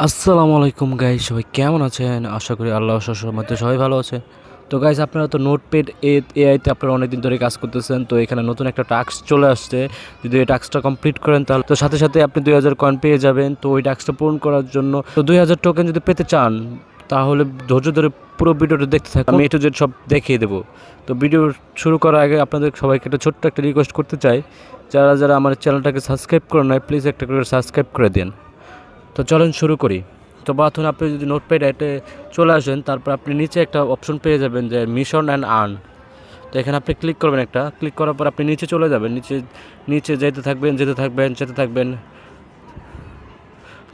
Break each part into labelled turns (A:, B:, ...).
A: আসসালামু আলাইকুম গাইস, সবাই কেমন আছেন? আশা করি আল্লাহর মধ্যে সবাই ভালো আছে। তো গাইস, আপনারা তো নোটপ্যাড এআইতে আপনারা অনেকদিন ধরে কাজ করতেছেন। তো এখানে নতুন একটা টাস্ক চলে আসছে। যদি এই টাস্কটা কমপ্লিট করেন তাহলে তো সাথে সাথে আপনি 2000 কয়েন পেয়ে যাবেন। তো ওই টাস্কটা পূরণ করার জন্য তো 2000 টোকেন যদি পেতে চান তাহলে ধৈর্য ধরে পুরো ভিডিওটা দেখতে থাকুন। আমি A to Z সব দেখিয়ে দেবো। তো ভিডিও শুরু করার আগে আপনাদের সবাইকে একটা ছোট্ট একটা রিকোয়েস্ট করতে চাই, যারা যারা আমার চ্যানেলটাকে সাবস্ক্রাইব করে নেয় প্লিজ একটা করে সাবস্ক্রাইব করে দিন। তো চলেন শুরু করি। তো প্রথমে আপনি যদি নোটপ্যাড এতে চলে আসেন, তারপর আপনি নিচে একটা অপশন পেয়ে যাবেন যে মিশন অ্যান্ড আর্ন। তো এখানে আপনি ক্লিক করবেন, একটা ক্লিক করার পর আপনি নিচে চলে যাবেন, নিচে নিচে যেতে থাকবেন।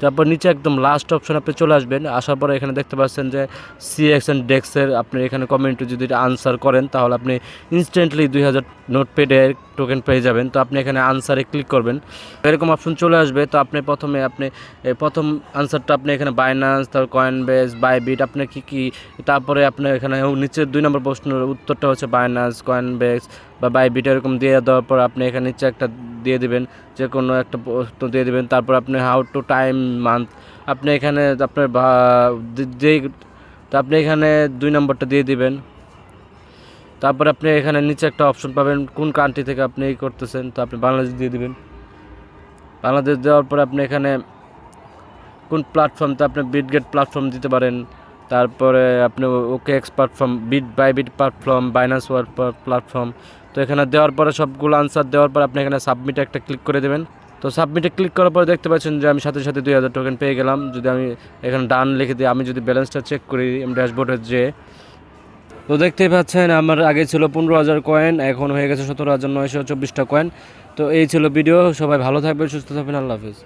A: তারপর নিচে একদম লাস্ট অপশন আপনি চলে আসবেন। আসার পরে এখানে দেখতে পাচ্ছেন যে সিএক্স অ্যান্ড ডেক্সের আপনি এখানে কমেন্টে যদি আনসার করেন তাহলে আপনি ইনস্ট্যান্টলি 2000 নোটপ্যাডের টোকেন পেয়ে যাবেন। তো আপনি এখানে আনসারে ক্লিক করবেন, এরকম অপশন চলে আসবে। তো আপনি প্রথমে প্রথম আনসারটা আপনি এখানে বাইন্যান্স, তারপর কয়েনবেস, বাইবিট আপনি কী তারপরে আপনি এখানে নিচে 2 নম্বর প্রশ্নের উত্তরটা হচ্ছে বাইন্যান্স, কয়েনবেস বা বাইবিট এরকম দিয়ে দেওয়ার পর আপনি এখানে নিচে একটা দিয়ে দিবেন, যে কোনো একটা প্রশ্ন দিয়ে দিবেন। তারপর আপনি হাউ টু টাইম মান্থ আপনি এখানে আপনার যেই তো আপনি এখানে 2 নম্বরটা দিয়ে দিবেন। তারপর আপনি এখানে নিচে একটা অপশন পাবেন কোন কান্ট্রি থেকে আপনি এই করতেছেন, তো আপনি বাংলাদেশ দিয়ে দিবেন। বাংলাদেশ দেওয়ার পর আপনি এখানে কোন প্ল্যাটফর্মতে আপনি বিটগেট প্ল্যাটফর্ম দিতে পারেন। তারপরে আপনি OKX platform, Bybit platform, Binance world platform. তো এখানে দেওয়ার পরে সবগুলো আনসার দেওয়ার পর আপনি এখানে সাবমিটে একটা ক্লিক করে দেবেন। তো সাবমিটে ক্লিক করার পর দেখতে পাচ্ছেন যে আমি সাথে সাথে 2000 টোকেন পেয়ে গেলাম। যদি আমি এখানে ডান লিখে দিই, আমি যদি ব্যালেন্সটা চেক করি ড্যাশবোর্ডে যে, তো দেখতেই পাচ্ছেন আমার আগে ছিল 15,000 কয়েন, এখন হয়ে গেছে 17,924টা কয়েন। তো এই ছিল ভিডিও। সবাই ভালো থাকবেন, সুস্থ থাকবেন, আল্লাহ হাফিজ।